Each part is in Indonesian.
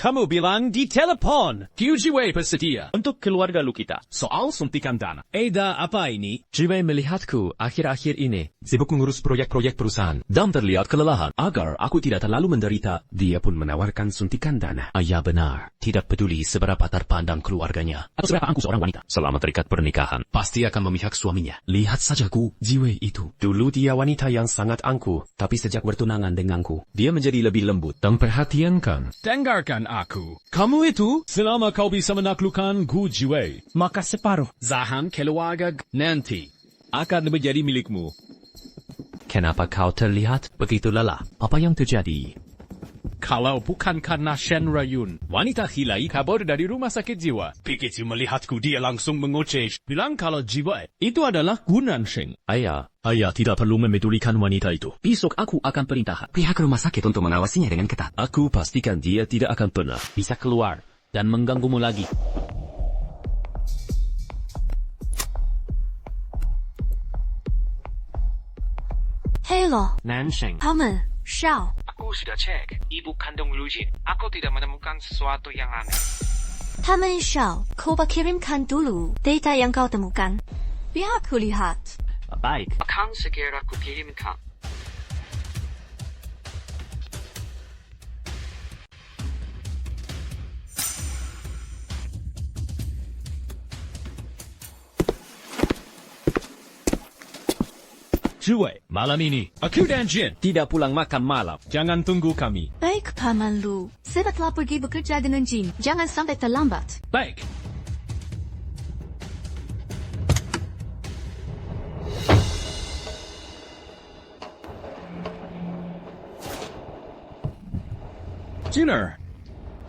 Kamu bilang di telepon. Jiwei bersedia untuk keluarga lu kita. Soal suntikan dana. Eda, apa ini? Jiwei melihatku akhir-akhir ini sibuk mengurus proyek-proyek perusahaan dan terlihat kelelahan. Agar aku tidak terlalu menderita, dia pun menawarkan suntikan dana. Ayah benar, tidak peduli seberapa terpandang keluarganya atau seberapa angku seorang wanita. Selama terikat pernikahan, pasti akan memihak suaminya. Lihat saja ku, Jiwei itu. Dulu dia wanita yang sangat angku, tapi sejak bertunangan denganku, dia menjadi lebih lembut dan perhatiankan. Dengarkan aku. Kamu itu, selama kau bisa menaklukkan Gu Jiwei, Maka separuh zahan keluarga nanti akan menjadi milikmu. Kenapa kau terlihat begitu lelah? Apa yang terjadi? Kalau bukan karena Shen Rayun, wanita Hilai kabur dari rumah sakit jiwa. Begitu melihatku dia langsung mengoceh. Bilang kalau jiwa itu adalah Gunan Sheng. Ayah tidak perlu memedulikan wanita itu. Besok aku akan perintahkan pihak rumah sakit untuk mengawasinya dengan ketat. Aku pastikan dia tidak akan pernah bisa keluar dan mengganggumu lagi. Hello, Nansheng, 他们少 Aku sudah cek, ibu kandung Lujin. Aku tidak menemukan sesuatu yang aneh. 他们少 coba kirimkan dulu data yang kau temukan. Biar aku lihat. baik. Akan segera kukirimkan. Jiwei, malam ini, aku dan Jin tidak pulang makan malam. Jangan tunggu kami. Baik, Paman Lu. Saya telah pergi bekerja dengan Jin. Jangan sampai terlambat. Baik. Jinner,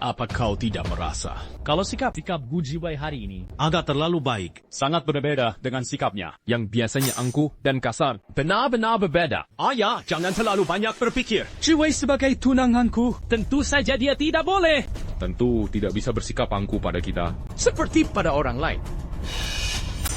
apa kau tidak merasa kalau sikap Gu Jiwei hari ini agak terlalu baik? Sangat berbeda dengan sikapnya yang biasanya angkuh dan kasar. Benar-benar berbeda. Ayah, jangan terlalu banyak berpikir. Jiwei sebagai tunanganku, tentu saja dia tidak boleh. Tentu tidak bisa bersikap angkuh pada kita. Seperti pada orang lain.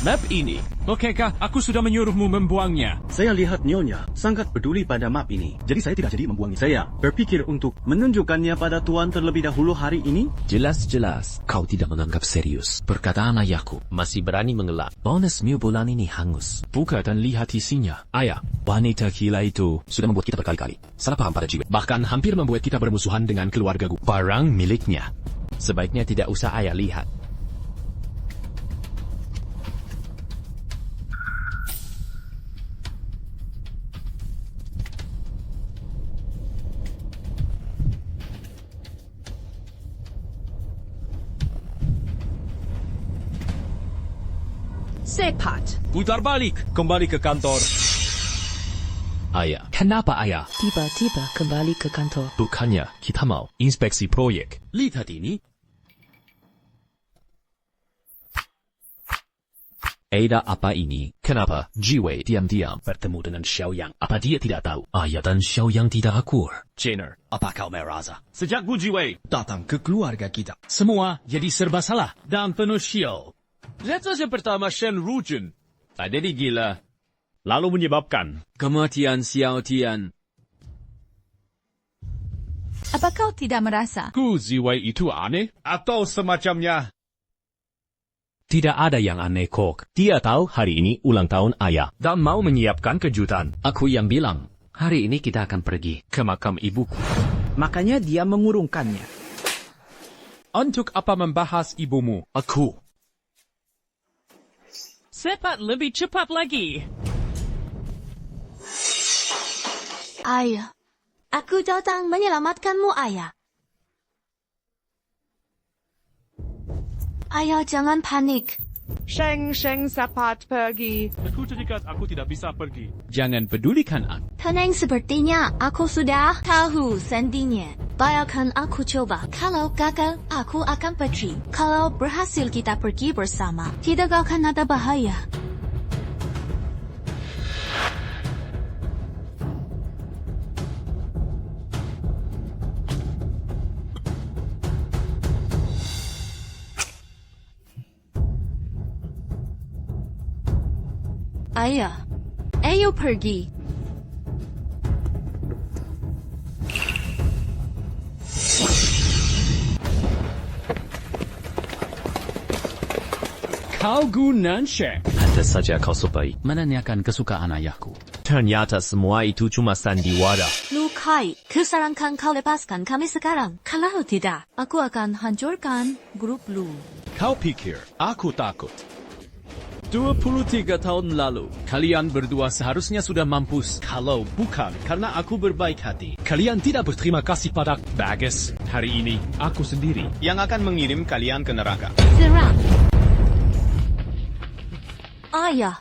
Map ini, okekah aku sudah menyuruhmu membuangnya? Saya lihat Nyonya sangat peduli pada map ini. Jadi saya tidak jadi membuangnya. Saya berpikir untuk menunjukkannya pada Tuan terlebih dahulu hari ini. Jelas-jelas kau tidak menganggap serius perkataan ayahku. Masih berani mengelak. Bonus Miu bulan ini hangus. Buka dan lihat isinya. Ayah, wanita gila itu sudah membuat kita berkali-kali salah paham pada Jiwei. Bahkan hampir membuat kita bermusuhan dengan keluarga Gu. Barang miliknya. Sebaiknya tidak usah ayah lihat. Cepat. Putar balik, kembali ke kantor. Ayah, kenapa ayah? Tiba-tiba kembali ke kantor. Bukannya kita mau inspeksi proyek. Lihat ini. Ada apa ini? Kenapa Jiwei diam-diam bertemu dengan Xiaoyang? Apa dia tidak tahu? Ayah dan Xiaoyang tidak akur. Jenner, apa kau merasa? Sejak Gu Jiwei datang ke keluarga kita, semua jadi serba salah dan penuh sial. Lihat saja pertama Shen Rujun. Tadi gila. Lalu menyebabkan kematian Xiao Tian. Apa kau tidak merasa? Gu Jiwei itu aneh atau semacamnya? Tidak ada yang aneh kok. Dia tahu hari ini ulang tahun ayah dan mau menyiapkan kejutan. Aku yang bilang, hari ini kita akan pergi ke makam ibuku. Makanya dia mengurungkannya. Untuk apa membahas ibumu? Aku. Cepat, lebih cepat lagi. Ayah, aku datang menyelamatkanmu, Ayah. Ayah, jangan panik. Sheng cepat pergi. Aku terikat, aku tidak bisa pergi. Jangan pedulikan aku. Tenang, sepertinya aku sudah tahu sendinya. Biarkan aku coba. Kalau gagal, aku akan pergi. Kalau berhasil kita pergi bersama, tidak akan ada bahaya. Ayah, ayo pergi. Kau gunan Sheng. Ada saja kau supai. Menanyakan kesukaan ayahku. Ternyata semua itu cuma sandiwara. Lukai, kesarankan kau lepaskan kami sekarang. Kalau tidak, aku akan hancurkan grup lu. Kau pikir aku takut? 23 tahun lalu, kalian berdua seharusnya sudah mampus. Kalau bukan karena aku berbaik hati, kalian tidak berterima kasih pada Bagus. Hari ini, aku sendiri yang akan mengirim kalian ke neraka. Serang. Ayah.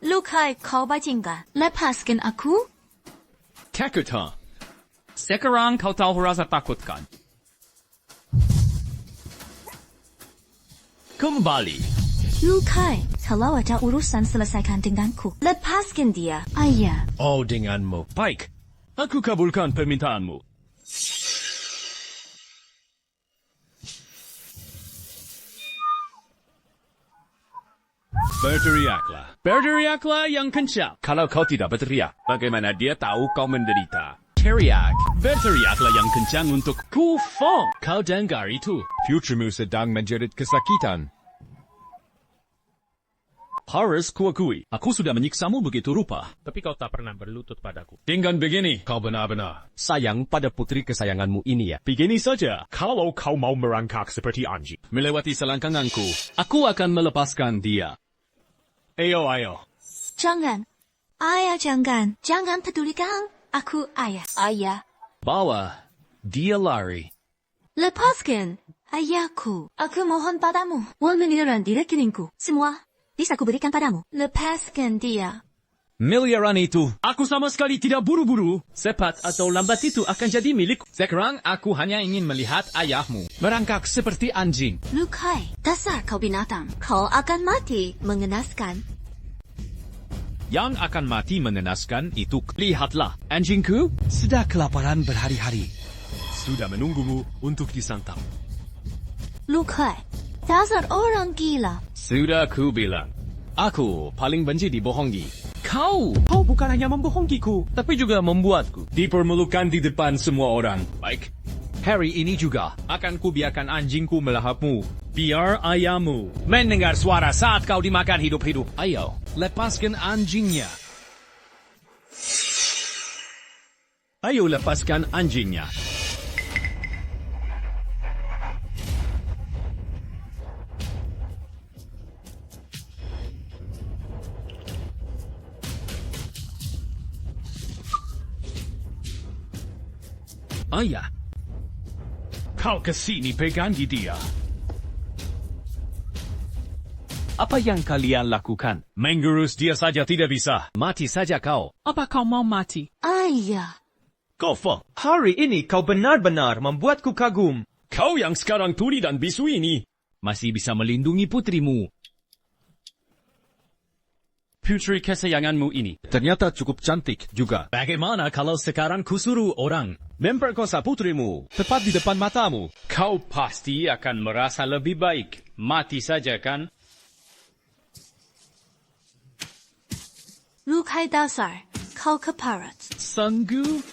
Lukai, kau bajingan. Lepaskan aku? Takut, ha? Sekarang kau tahu rasa takut kan? Kembali. Lukai, kalau ada urusan selesaikan denganku. Lepaskan dia, ayah. Oh, denganmu. Baik. Aku kabulkan permintaanmu. Berteriaklah. Berteriaklah yang kencang. Kalau kau tidak berteriak, bagaimana dia tahu kau menderita? Teriak. Berteriaklah yang kencang untuk Ku Feng. Kau dengar itu? Futuremu sedang menjerit kesakitan. Harus kuakui, aku sudah menyiksamu begitu rupa. Tapi kau tak pernah berlutut padaku. Dengan begini, kau benar-benar Sayang pada putri kesayanganmu ini ya. begini saja. Kalau kau mau merangkak seperti anjing. Melewati selangkanganku, aku akan melepaskan dia. Ayo. Jangan. Ayah, jangan. Jangan pedulikan. Aku ayah. Ayah. Bawa dia lari. Lepaskan. Ayahku. Aku mohon padamu. 我们的人di rekeningku. Semua bisa kuberikan padamu. Lepaskan dia. Miliaran itu, aku sama sekali tidak buru-buru. Cepat atau lambat itu akan jadi milikku. Sekarang aku hanya ingin melihat ayahmu merangkak seperti anjing. Lukai, dasar kau binatang. Kau akan mati mengenaskan. Yang akan mati mengenaskan itu. Lihatlah, anjingku sudah kelaparan berhari-hari. Sudah menunggumu untuk disantap. Lukai, dasar orang gila. Sudah ku bilang, aku paling benci dibohongi. Kau bukan hanya membohongiku, tapi juga membuatku dipermalukan di depan semua orang. Baik, hari ini juga akan kubiarkan anjingku melahapmu. Biar ayahmu mendengar suara saat kau dimakan hidup-hidup. Ayo, lepaskan anjingnya. Ayo, lepaskan anjingnya. Ayah, kau kesini pegang di dia. Apa yang kalian lakukan? Mengurus dia saja tidak bisa. Mati saja kau. Apa kau mau mati? Ayah. Kau Feng, Hari ini kau benar-benar membuatku kagum. kau yang sekarang tuli dan bisu ini masih bisa melindungi putrimu. Putri kesayanganmu ini ternyata cukup cantik juga. Bagaimana kalau sekarang kusuruh orang memperkosa putrimu tepat di depan matamu? Kau pasti akan merasa lebih baik. Mati saja kan? Lukai dasar, kau keparat. Sanggup?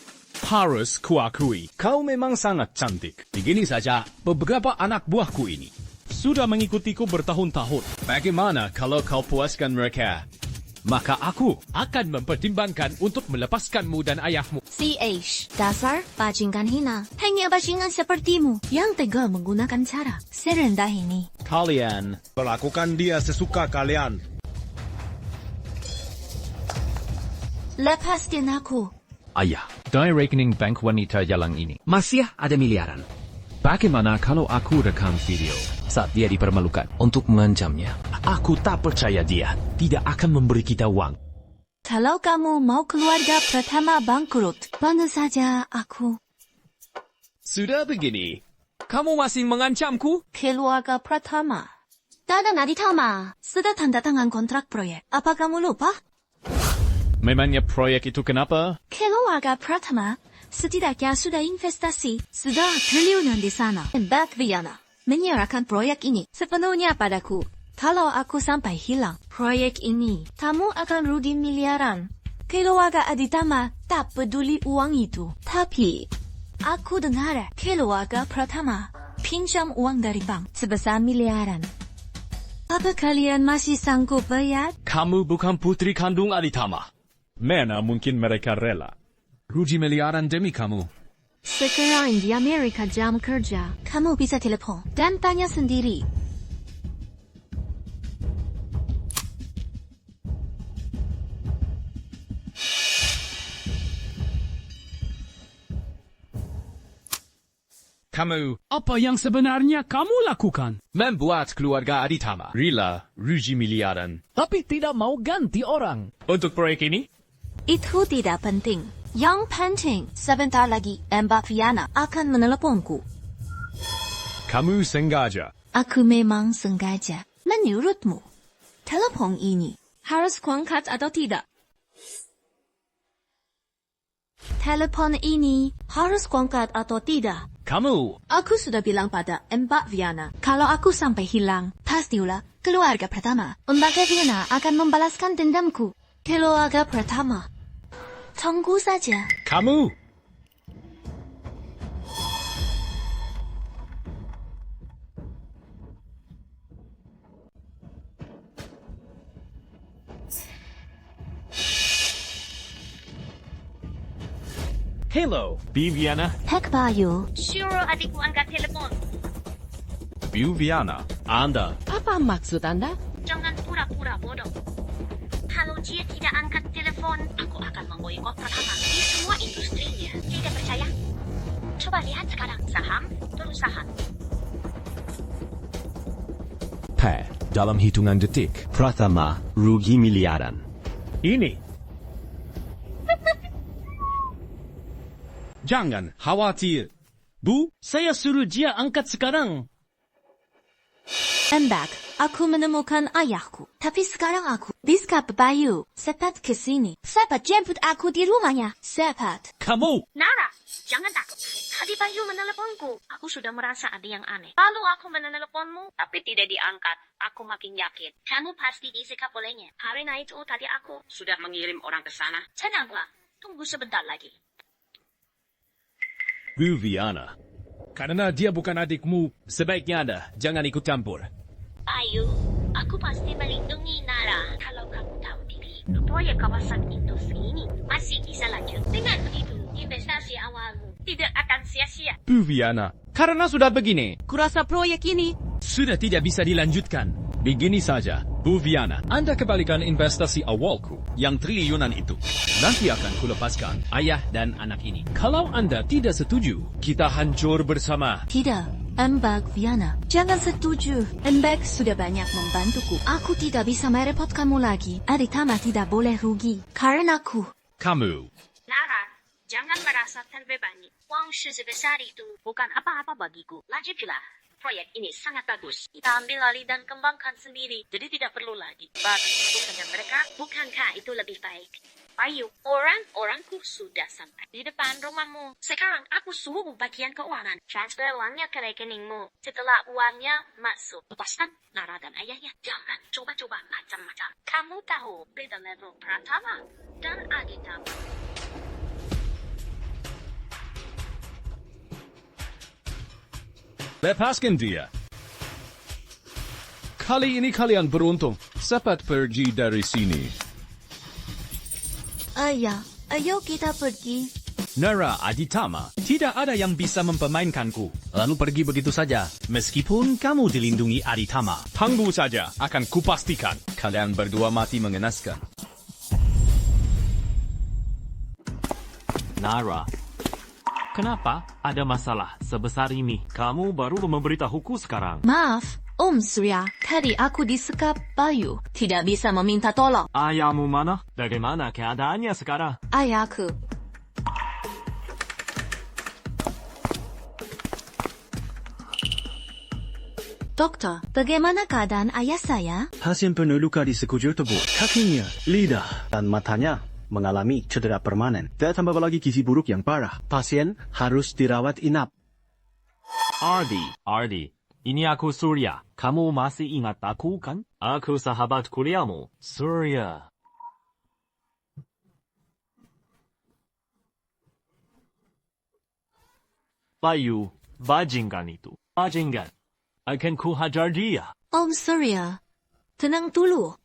Harus kuakui, kau memang sangat cantik. Begini saja, beberapa anak buahku ini sudah mengikutiku bertahun-tahun. Bagaimana kalau kau puaskan mereka? Maka aku akan mempertimbangkan untuk melepaskanmu dan ayahmu. CH, dasar bajingan hina. Hanya bajingan sepertimu yang tega menggunakan cara serendah ini. Kalian Perlakukan dia sesuka kalian. Lepaskan aku. Ayah, dari rekening bank wanita jalan ini. Masih ada miliaran. Bagaimana kalau aku rekam video saat dia dipermalukan untuk mengancamnya? Aku tak percaya dia tidak akan memberi kita uang. Kalau kamu mau keluarga pertama bangkrut, bantu saja aku. sudah begini, kamu masih mengancamku? Keluarga pertama. Dada Naditama, sudah tanda tangan kontrak proyek. Apa kamu lupa? Memangnya proyek itu kenapa? Keluarga pertama setidaknya sudah investasi, sudah triliunan di sana. Embak Viana menyerahkan proyek ini sepenuhnya padaku. Kalau aku sampai hilang proyek ini, kamu akan rugi miliaran. Keluarga Aditama tak peduli uang itu. Tapi, aku dengar keluarga Pratama pinjam uang dari bank sebesar miliaran. Apa kalian masih sanggup bayar? Kamu bukan putri kandung Aditama. Mana mungkin mereka rela. Rugi miliaran demi kamu. Sekarang di Amerika jam kerja, kamu bisa telepon dan tanya sendiri. Kamu Apa yang sebenarnya kamu lakukan? membuat keluarga Aditama rela rugi miliaran. Tapi tidak mau ganti orang. Untuk proyek ini, Itu tidak penting. Yang penting, sebentar lagi Mbak Viana akan meneleponku. kamu sengaja. Aku memang sengaja. Menurutmu, telepon ini harus kuangkat atau tidak? Telepon ini harus kuangkat atau tidak? Kamu Aku sudah bilang pada Mbak Viana, kalau aku sampai hilang, pastilah keluarga pertama. Mbak Viana akan membalaskan dendamku. Keluarga pertama. tunggu saja. Kamu Hello. Viviana. Hek Bayu. Suruh adikku angkat telepon. Viviana. Anda. Apa maksud Anda? Jangan pura-pura bodoh. Kalau dia tidak angkat telepon, aku akan memboikot pertama di semua industrinya. Tidak percaya? Coba lihat sekarang saham perusahaan. Dalam hitungan detik, Pratama rugi miliaran. Ini. Jangan khawatir. Bu, saya suruh dia angkat sekarang. Mbak, aku menemukan ayahku. Tapi sekarang aku bisa Bayu. Cepat ke sini. Cepat jemput aku di rumahnya. Cepat. Kamu. Nara, jangan takut. Tadi Bayu meneleponku. Aku sudah merasa ada yang aneh. Lalu aku meneleponmu, tapi tidak diangkat. Aku makin yakin. Kamu pasti disekap olehnya. Karena itu tadi aku sudah mengirim orang ke sana. Tenanglah, tunggu sebentar lagi. Viviana. Karena dia bukan adikmu. Sebaiknya Anda jangan ikut campur. Bayu, aku pasti melindungi Nara. Kalau kamu tahu diri, proyek kawasan industri ini masih bisa lanjut. Dengan begitu, investasi awalmu tidak akan sia-sia. Viviana. Karena sudah begini, Kurasa proyek ini Sudah tidak bisa dilanjutkan. Begini saja, Viviana. Anda kembalikan investasi awalku yang triliunan itu. Nanti akan kulepaskan ayah dan anak ini. Kalau Anda tidak setuju, kita hancur bersama. Tidak, Mbak Viana. Jangan setuju. Mbak sudah banyak membantuku. Aku tidak bisa merepotkanmu lagi. Aditama tidak boleh rugi. Karena aku. Kamu. Nara, jangan merasa terbebani. Uang sebesar itu bukan apa-apa bagiku. Lanjutlah. Proyek ini sangat bagus. Kita ambil alih dan kembangkan sendiri. Jadi tidak perlu lagi bantu dengan mereka. Bukankah itu lebih baik? Bayu, orang-orangku sudah sampai di depan rumahmu. Sekarang aku suruh bagian keuangan. Transfer uangnya ke rekeningmu. Setelah uangnya masuk, lepaskan Nara dan ayahnya. Jangan coba-coba macam-macam. Kamu tahu beda level Pratama dan Aditama. Lepaskan dia. Kali ini kalian beruntung. Cepat pergi dari sini. Ayah, ayo kita pergi. Nara Aditama, tidak ada yang bisa mempermainkanku. Lalu pergi begitu saja. Meskipun kamu dilindungi Aditama. Tunggu saja, akan kupastikan. Kalian berdua mati mengenaskan. Nara, kenapa ada masalah sebesar ini? Kamu baru memberitahuku sekarang. Maaf, Om Surya. Tadi aku disekap Bayu. Tidak bisa meminta tolong. Ayahmu mana? Bagaimana keadaannya sekarang? Ayahku. Dokter, bagaimana keadaan ayah saya? Pasien penuh luka di sekujur tubuh, kakinya, lidah, dan matanya. mengalami cedera permanen. Tambah lagi gizi buruk yang parah. Pasien harus dirawat inap. Ardi, ini aku Surya. Kamu masih ingat aku kan? Aku sahabat kuliahmu, Surya. Bayu, bajingan itu. Bajingan. Akan ku hajar dia. Om Surya, tenang dulu.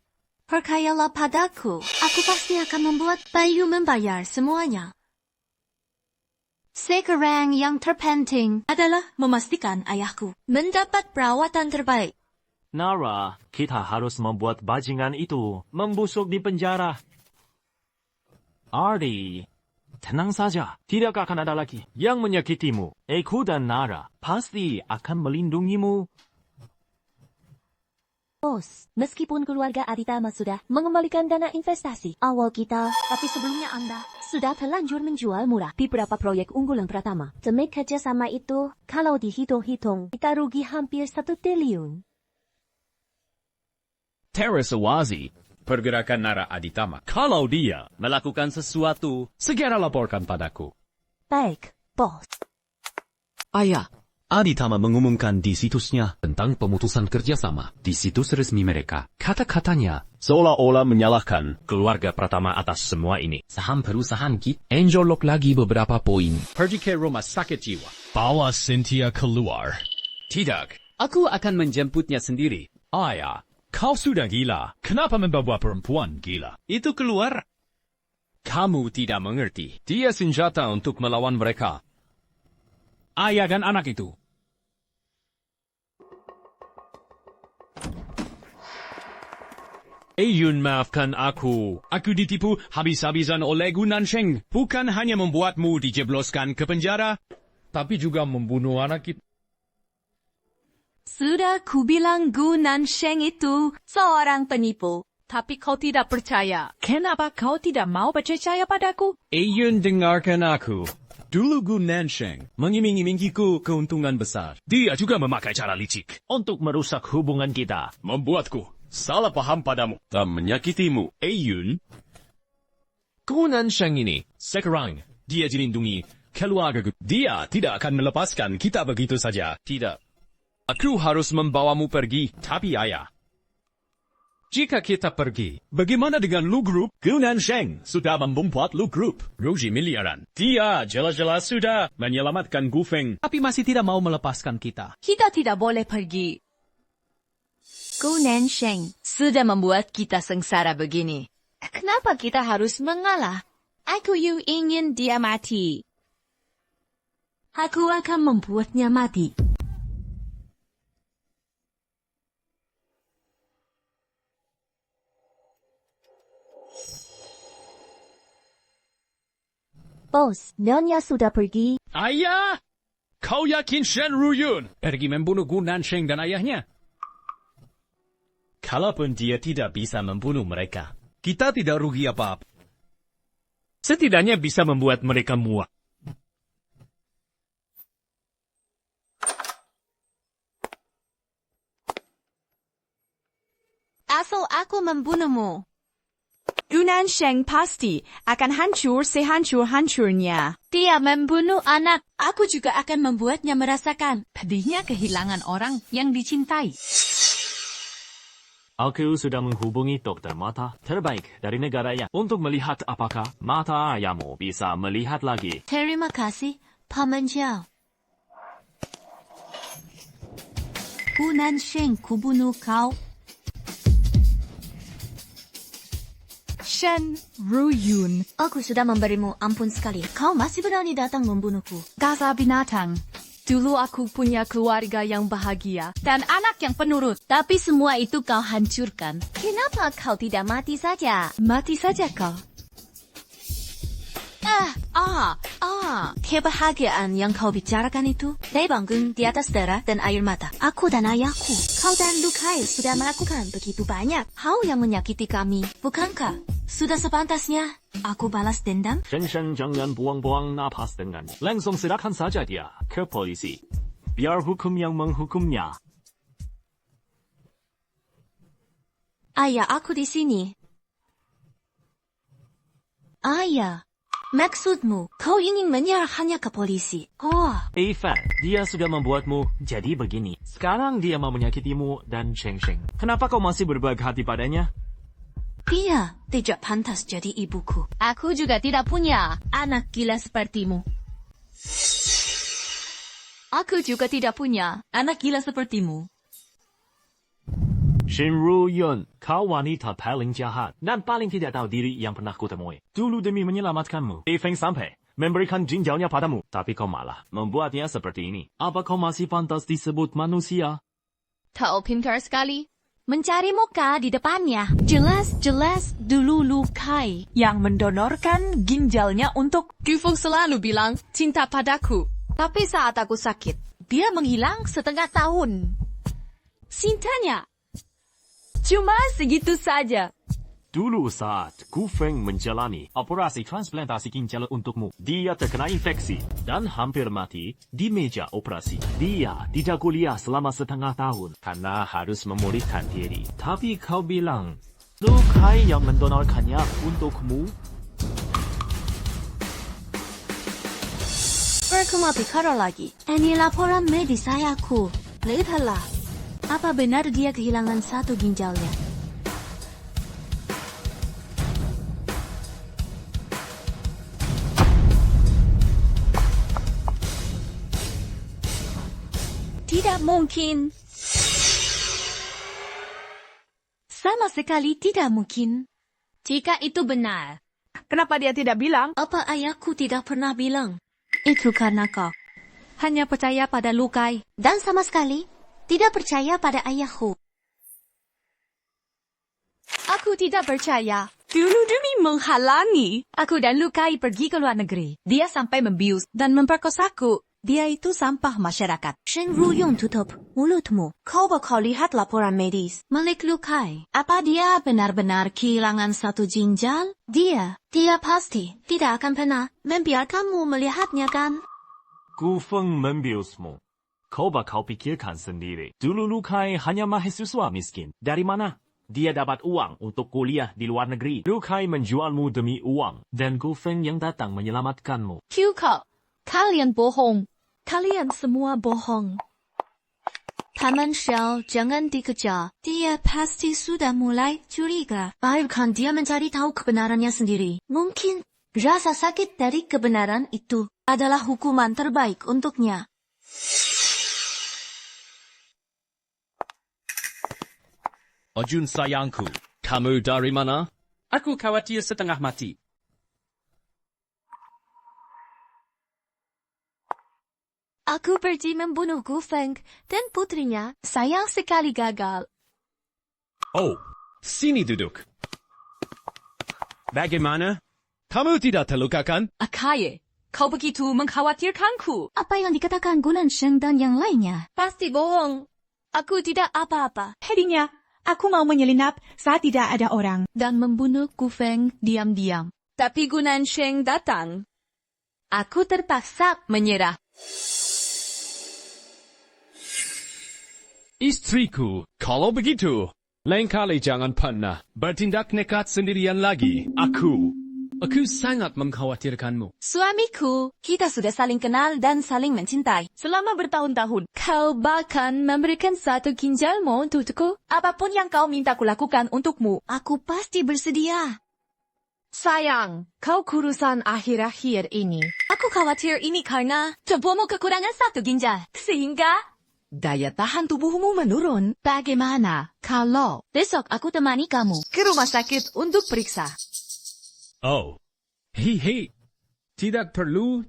Percayalah padaku. Aku pasti akan membuat Bayu membayar semuanya. Sekarang yang terpenting adalah memastikan ayahku mendapat perawatan terbaik. Nara, kita harus membuat bajingan itu membusuk di penjara. Ardi, tenang saja. Tidak akan ada lagi yang menyakitimu. Aku dan Nara pasti akan melindungimu. Bos, meskipun keluarga Aditama sudah mengembalikan dana investasi awal kita, tapi sebelumnya Anda sudah terlanjur menjual murah beberapa proyek unggulan pertama. Demi kerjasama itu, kalau dihitung-hitung, kita rugi hampir 1 triliun. Terasa wazi pergerakan Nara Aditama. Kalau dia melakukan sesuatu, segera laporkan padaku. Baik, bos. Ayah, Aditama mengumumkan di situsnya tentang pemutusan kerjasama. Di situs resmi mereka, kata-katanya seolah-olah menyalahkan keluarga Pratama atas semua ini. Saham perusahaan kita anjlok lagi beberapa poin. Pergi ke rumah sakit jiwa. Bawa Cynthia keluar. Tidak, aku akan menjemputnya sendiri. Ayah, kau sudah gila. Kenapa membawa perempuan gila? Itu keluar. Kamu tidak mengerti. Dia senjata untuk melawan mereka. Ayah dan anak itu. Ayun, maafkan aku. Aku ditipu habis-habisan oleh Gu Nansheng. Bukan hanya membuatmu dijebloskan ke penjara, tapi juga membunuh anak itu. Sudah kubilang Gu Nansheng itu seorang penipu. Tapi kau tidak percaya. Kenapa kau tidak mau percaya padaku? Ayun, dengarkan aku. Dulu Gu Nansheng mengiming-imingiku keuntungan besar. Dia juga memakai cara licik untuk merusak hubungan kita. Membuatku salah paham padamu dan menyakitimu. Ayun, Gu Nansheng ini sekarang dia dilindungi keluargaku. Dia tidak akan melepaskan kita begitu saja. Tidak. Aku harus membawamu pergi. Tapi ayah, jika kita pergi, bagaimana dengan Lu Group? Gu Nansheng sudah membuat Lu Group. Rugi miliaran. Dia jelas-jelas sudah menyelamatkan Gu Feng. Tapi masih tidak mau melepaskan kita. Kita tidak boleh pergi. Gu Nansheng sudah membuat kita sengsara begini. Kenapa kita harus mengalah? Aku ingin dia mati. Aku akan membuatnya mati. Bos, Nyonya sudah pergi. Ayah! Kau yakin Shen Ruyun pergi membunuh Gu Nansheng dan ayahnya? Kalaupun dia tidak bisa membunuh mereka, kita tidak rugi apa-apa. Setidaknya bisa membuat mereka muak. Asal aku membunuhmu, Gu Nansheng pasti akan hancur sehancur-hancurnya. Dia membunuh anak. Aku juga akan membuatnya merasakan pedihnya kehilangan orang yang dicintai. Aku sudah menghubungi dokter mata terbaik dari negaranya untuk melihat apakah mata ayahmu bisa melihat lagi. Terima kasih, Paman Jiao. Gu Nansheng kubunuh kau. Shen Ruyun. Aku sudah memberimu ampun sekali. Kau masih berani datang membunuhku. Gaza binatang. Dulu aku punya keluarga yang bahagia dan anak yang penurut. Tapi semua itu kau hancurkan. Kenapa kau tidak mati saja? Mati saja kau. Kebahagiaan yang kau bicarakan itu terbanggung di atas darah dan air mata. Aku dan ayahku, kau dan Lukai sudah melakukan begitu banyak hal yang menyakiti kami. Bukankah sudah sepantasnya aku balas dendam? Shen jangan buang-buang napas dengannya. Langsung serahkan saja dia ke polisi. Biar hukum yang menghukumnya. Ayah aku di sini. Ayah, maksudmu kau ingin menyerahkannya ke polisi? Oh, Ivan, dia sudah membuatmu jadi begini. Sekarang dia mau menyakitimu dan Sheng Sheng. Kenapa kau masih berbaik hati padanya? dia tidak pantas jadi ibuku. Aku juga tidak punya anak gila sepertimu. Aku juga tidak punya anak gila sepertimu. Shinru Yun, kau wanita paling jahat dan paling tidak tahu diri yang pernah kutemui. Dulu demi menyelamatkanmu, Feng sampai memberikan ginjalnya padamu, tapi kau malah membuatnya seperti ini. Apa kau masih pantas disebut manusia? Kau pintar sekali. Mencari muka di depannya. Jelas-jelas dulu Lukai yang mendonorkan ginjalnya untuk Gufeng selalu bilang cinta padaku. Tapi saat aku sakit, dia menghilang setengah tahun. Cintanya cuma segitu saja. Dulu saat Gufeng menjalani operasi transplantasi ginjal untukmu, dia terkena infeksi dan hampir mati di meja operasi. Dia tidak kuliah selama setengah tahun karena harus memulihkan diri. Tapi kau bilang, Lukai yang mendonorkannya untukmu? Berkema bicara lagi. Ini laporan medis ayahku. Lihatlah. Apa benar dia kehilangan satu ginjalnya? Tidak mungkin. Sama sekali tidak mungkin. Jika itu benar, kenapa dia tidak bilang? Apa ayahku tidak pernah bilang? Itu karena kau hanya percaya pada Lukai dan sama sekali tidak percaya pada ayahku. aku tidak percaya. Dulu demi menghalangi aku dan Lukai pergi ke luar negeri, dia sampai membius dan memperkosaku. Dia itu sampah masyarakat. Shinru Yun, tutup mulutmu. Kau bakal lihat laporan medis milik Lukai. Apa dia benar-benar kehilangan satu ginjal? Dia pasti tidak akan pernah membiarkanmu melihatnya, kan? Gufeng membiusmu. Kau bakal pikirkan sendiri. Dulu Lukai hanya mahasiswa miskin. Dari mana dia dapat uang untuk kuliah di luar negeri? Lukai menjualmu demi uang, dan Gufeng yang datang menyelamatkanmu. Kyuko, kalian bohong. Kalian semua bohong. Paman Xiao, jangan dikejar. Dia pasti sudah mulai curiga. Biarkan dia mencari tahu kebenarannya sendiri. Mungkin rasa sakit dari kebenaran itu adalah hukuman terbaik untuknya. Ojun sayangku, kamu dari mana? Aku khawatir setengah mati. Aku pergi membunuh Gufeng dan putrinya. Sayang sekali gagal. Oh, sini duduk. Bagaimana? Kamu tidak terluka kan? Akaye, kau begitu mengkhawatirkanku. Apa yang dikatakan Gunan Sheng dan yang lainnya? Pasti bohong. Aku tidak apa-apa. Hadinya, aku mau menyelinap saat tidak ada orang. Dan membunuh Gufeng diam-diam. Tapi Gunan Sheng datang. Aku terpaksa menyerah. Istriku, kalau begitu, lain kali jangan pernah bertindak nekat sendirian lagi. Aku sangat mengkhawatirkanmu. Suamiku, kita sudah saling kenal dan saling mencintai selama bertahun-tahun. Kau bahkan memberikan satu ginjalmu untukku. Apapun yang kau minta kulakukan untukmu, aku pasti bersedia. Sayang, kau kurusan akhir-akhir ini. Aku khawatir ini karena tubuhmu kekurangan satu ginjal. Sehingga daya tahan tubuhmu menurun. Bagaimana kalau besok aku temani kamu ke rumah sakit untuk periksa? Oh, hei, tidak perlu.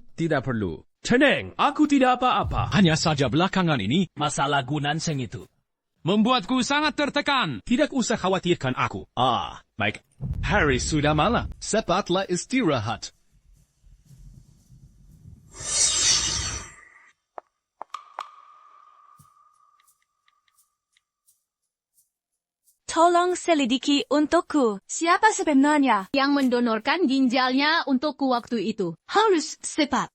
Tenang, aku tidak apa-apa. Hanya saja belakangan ini, masalah Gunan Sheng itu membuatku sangat tertekan. Tidak usah khawatirkan aku. Baik. Hari sudah malam. Cepatlah istirahat. Tolong selidiki untukku. Siapa sebenarnya yang mendonorkan ginjalnya untukku waktu itu? Harus cepat.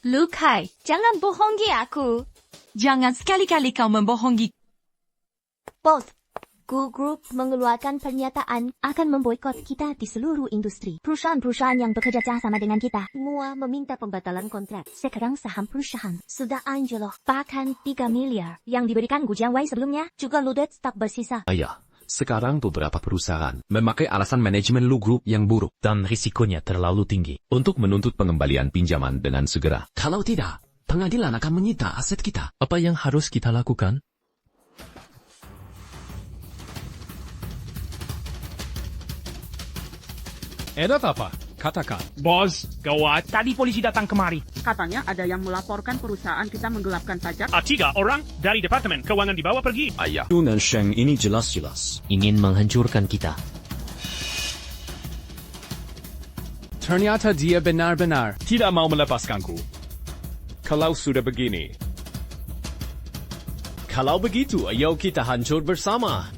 Lukai, jangan bohongi aku. Jangan sekali-kali kau membohongi. Both. Group mengeluarkan pernyataan akan memboikot kita di seluruh industri. Perusahaan-perusahaan yang bekerja sama dengan kita semua meminta pembatalan kontrak. Sekarang saham perusahaan sudah anjlok. Bahkan 3 miliar yang diberikan Gu Jianwei sebelumnya juga ludes tak bersisa. Ayah, sekarang beberapa perusahaan memakai alasan manajemen Lu Group yang buruk dan risikonya terlalu tinggi untuk menuntut pengembalian pinjaman dengan segera. Kalau tidak, pengadilan akan menyita aset kita. Apa yang harus kita lakukan? Edat apa? Katakan. Bos, gawat. Tadi polisi datang kemari. Katanya ada yang melaporkan perusahaan kita menggelapkan pajak. 3 orang dari Departemen Keuangan dibawa pergi. Ayah. Gu Nansheng ini jelas-jelas ingin menghancurkan kita. Ternyata dia benar-benar tidak mau melepaskanku. Kalau sudah begini. Kalau begitu, ayo kita hancur bersama.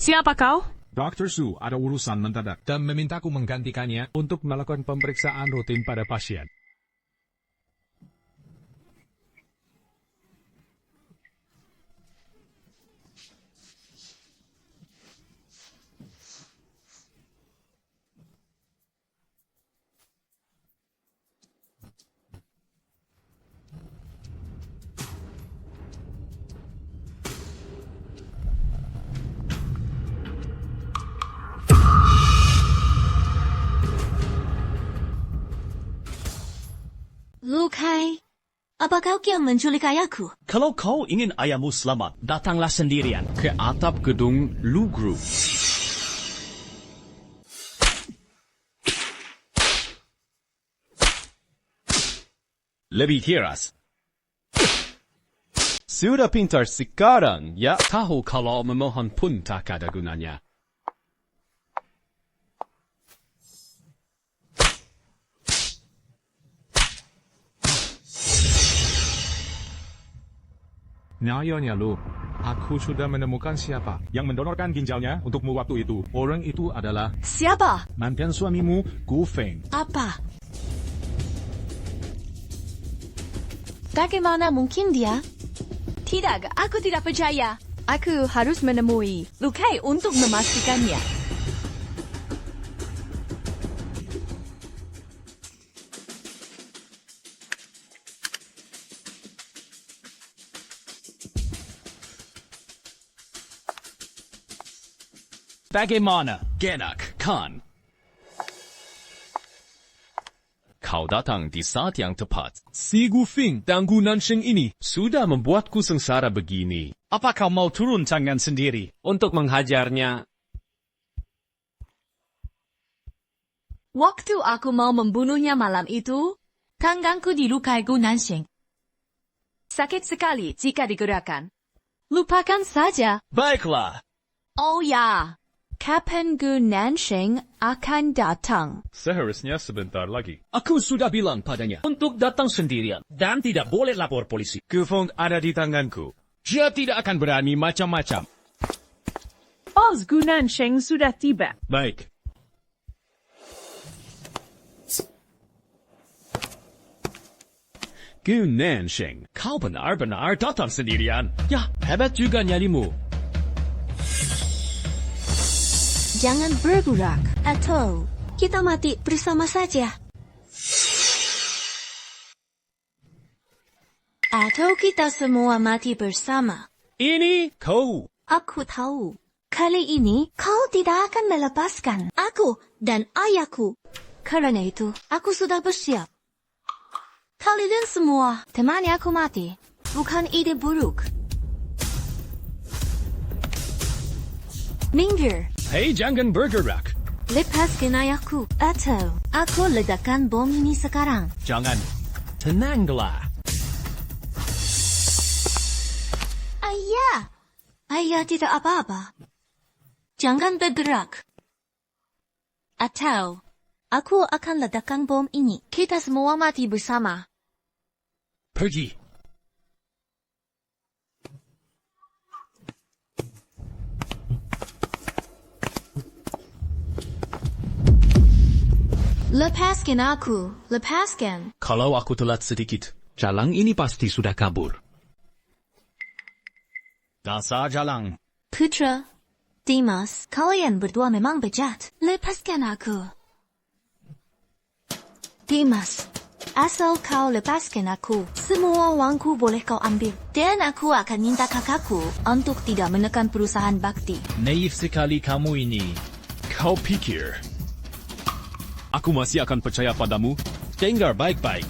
Siapa kau? Dr. Su ada urusan mendadak dan memintaku menggantikannya untuk melakukan pemeriksaan rutin pada pasien. Lu Kai, apa kau kian menculik ayahku? Kalau kau ingin ayahmu selamat, datanglah sendirian Ke atap gedung Lu Group. lebih keras. Sudah pintar sekarang, ya? Tahu kalau memohon pun tak ada gunanya. Nyonya Lu, aku sudah menemukan siapa yang mendonorkan ginjalnya untukmu waktu itu. Orang itu adalah Siapa? mantan suamimu, Gu Feng. Apa? Bagaimana mungkin dia? Tidak, aku tidak percaya. Aku harus menemui Lu Kai untuk memastikannya. Bagaimana, Genak Khan? Kau datang di saat yang tepat. Si Gu Feng dan Gu Nansheng ini Sudah membuatku sengsara begini. apa kau mau turun tangan sendiri? Untuk menghajarnya, Waktu aku mau membunuhnya malam itu, tanganku dilukai Gu Nansheng. Sakit sekali jika digerakkan. Lupakan saja. Baiklah. Oh ya, kapan Gu Nansheng akan datang? Seharusnya sebentar lagi. Aku sudah bilang padanya untuk datang sendirian dan tidak boleh lapor polisi. Gu Feng ada di tanganku. Dia tidak akan berani macam-macam. Bos Gu Nansheng sudah tiba. Baik. Gu Nansheng, Kau benar-benar datang sendirian. Ya, hebat juga nyalimu. Jangan bergerak, atau kita mati bersama saja. Atau kita semua mati bersama. Ini kau. Aku tahu. Kali ini kau tidak akan melepaskan aku dan ayahku. Karena itu, aku sudah bersiap. Kalian semua temani aku mati. Bukan ide buruk. Minggir. Hei, jangan bergerak. Lepaskan ayahku. Atau aku ledakan bom ini sekarang. Jangan. Tenanglah. Ayah. Ayah tidak apa-apa. Jangan bergerak. Atau aku akan ledakan bom ini. Kita semua mati bersama. Pergi. Lepaskan aku. Lepaskan. Kalau aku telat sedikit, Jalang ini pasti sudah kabur. Dasar jalang. Putra, Dimas, kalian berdua memang bejat. Lepaskan aku. Dimas, asal kau lepaskan aku, semua uangku boleh kau ambil. Dan aku akan minta kakakku untuk tidak menekan perusahaan bakti. Naif sekali kamu ini. kau pikir aku masih akan percaya padamu? Dengar baik-baik.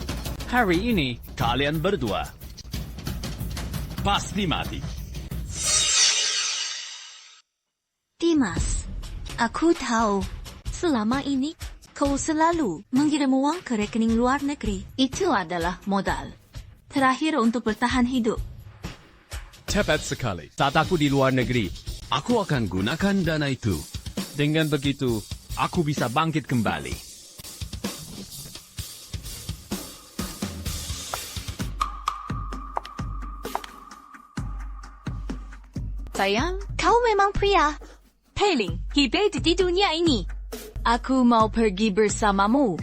Hari ini, kalian berdua pasti mati. Dimas, aku tahu, selama ini kau selalu mengirim uang ke rekening luar negeri. Itu adalah modal terakhir untuk bertahan hidup. Tepat sekali. Saat aku di luar negeri, aku akan gunakan dana itu. Dengan begitu, aku bisa bangkit kembali. Sayang, kau memang pria paling hebat di dunia ini. Aku mau pergi bersamamu.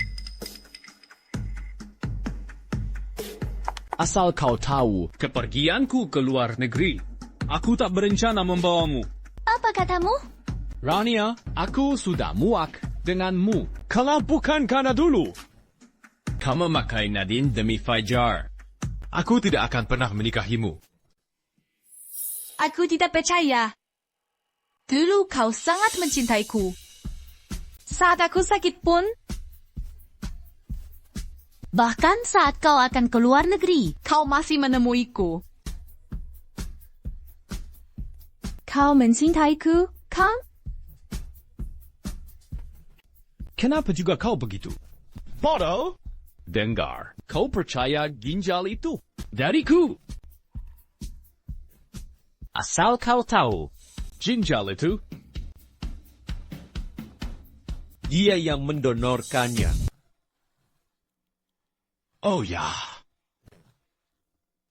Asal kau tahu, kepergianku ke luar negeri, aku tak berencana membawamu. Apa katamu? Rania, aku sudah muak denganmu. Kalau bukan karena dulu kau memakai Nadine demi Fajar, aku tidak akan pernah menikahimu. Aku tidak percaya. Dulu kau sangat mencintaiku. Saat aku sakit pun, Bahkan saat kau akan ke luar negeri, kau masih menemuiku. Kau mencintaiku, kan? Kenapa juga kau begitu? Bodoh! Dengar, kau percaya ginjal itu dariku. Asal kau tahu, ginjal itu dia yang mendonorkannya. Oh ya.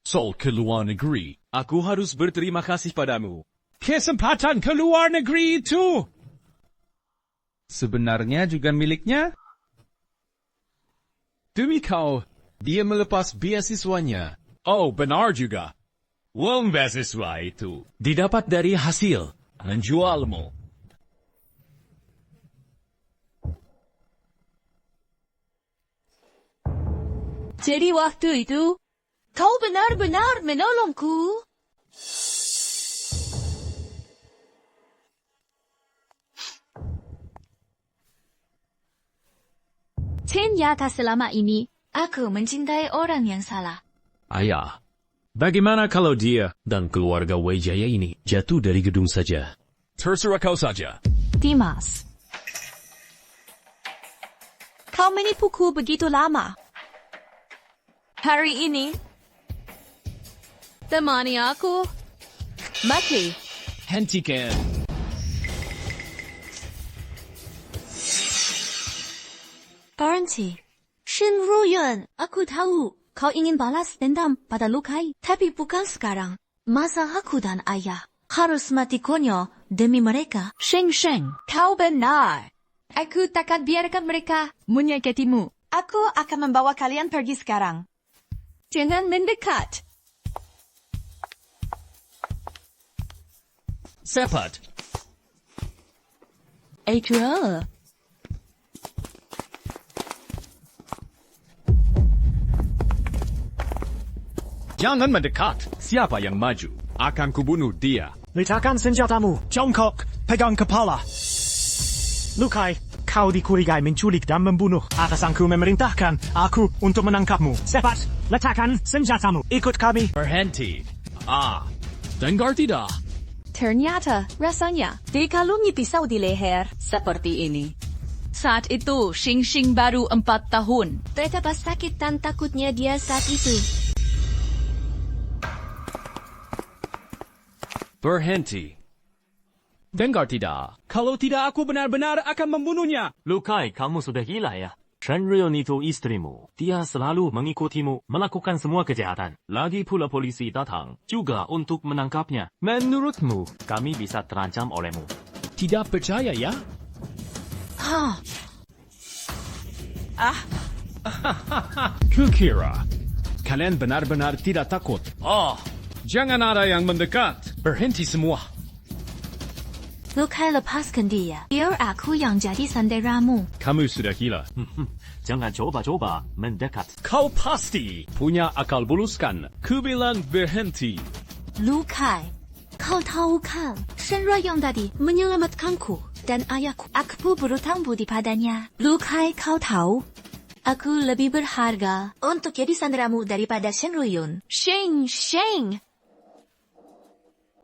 Soal ke luar negeri, aku harus berterima kasih padamu. Kesempatan ke luar negeri itu sebenarnya juga miliknya? Demi kau, dia melepas beasiswanya. Oh, benar juga. Uang beasiswa itu didapat dari hasil menjualmu. Jadi waktu itu, kau benar-benar menolongku. Ternyata selama ini, aku mencintai orang yang salah. Ayah, bagaimana kalau dia dan keluarga Wijaya ini jatuh dari gedung saja? Terserah kau saja. Dimas, kau menipuku begitu lama. Hari ini, temani aku mati. Hentikan. Berhenti. Shen Ruyuan, aku tahu kau ingin balas dendam pada Lukai, tapi bukan sekarang. Masa aku dan ayah harus mati konyol demi mereka? Sheng, kau benar. Aku takkan biarkan mereka menyakitimu. Aku akan membawa kalian pergi sekarang. Jangan mendekat. Cepat. Adriel. Jangan mendekat. Siapa yang maju, akan kubunuh dia. Letakkan senjatamu. Jongkok. Pegang kepala. Lukai, kau dikurigai menculik dan membunuh. Atasanku memerintahkan aku untuk menangkapmu. Cepat, letakkan senjatamu. Ikut kami. Berhenti. Dengar tidak? Ternyata rasanya dikalungi pisau di leher seperti ini. Saat itu, Xing baru 4 tahun. Betapa sakit dan takutnya dia saat itu. Berhenti. Dengar tidak? Kalau tidak, aku benar-benar akan membunuhnya. Lukai, kamu sudah gila ya? Shen Ruyuan itu istrimu. Dia selalu mengikutimu, melakukan semua kejahatan. Lagi pula polisi datang juga untuk menangkapnya. Menurutmu, kami bisa terancam olehmu? Tidak percaya ya? Kukira, kalian benar-benar tidak takut. Jangan ada yang mendekat. Berhenti semua. Lukai, lepaskan dia. Biar aku yang jadi sanderamu. Kamu sudah gila. Jangan coba-coba mendekat. Kau pasti punya akal bulus kan? Ku bilang berhenti. Lukai, kau tahu kan? Shenruoyong tadi menyelamatkanku dan ayahku. Aku berhutang budi padanya. Lukai, kau tahu? Aku lebih berharga untuk jadi sanderamu daripada Shenruoyong. Sheng.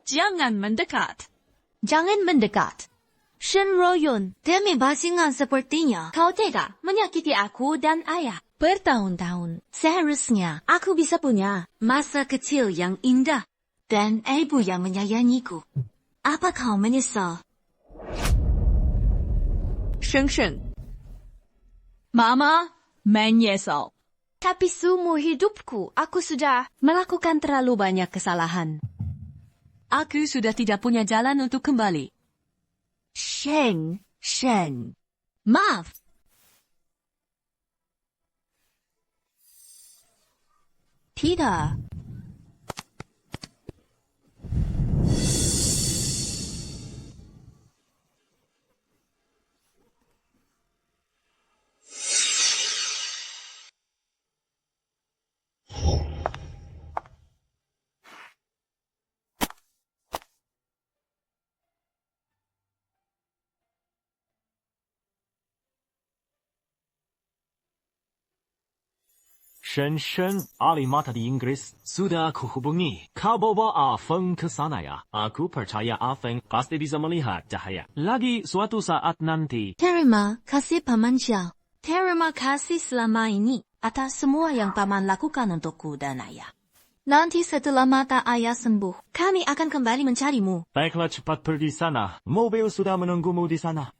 Jangan mendekat. Jangan mendekat. Shenruoyong, demi bajingan sepertinya, kau tega menyakiti aku dan ayah. Bertahun-tahun, seharusnya aku bisa punya masa kecil yang indah dan ibu yang menyayangiku. Apa kau menyesal? Sheng. Mama menyesal. Tapi seumur hidupku, aku sudah melakukan terlalu banyak kesalahan. Aku sudah tidak punya jalan untuk kembali. Sheng. Maaf. Tidak. Shen, ahli mata di Inggris. Sudah aku hubungi. Kau bawa Afeng ke sana ya. Aku percaya Afeng pasti bisa melihat cahaya. Lagi suatu saat nanti. Terima kasih Paman Xiao. Terima kasih selama ini atas semua yang Paman lakukan untukku dan ayah. Nanti setelah mata ayah sembuh, kami akan kembali mencarimu. Baiklah, cepat pergi sana. Mobil sudah menunggumu di sana.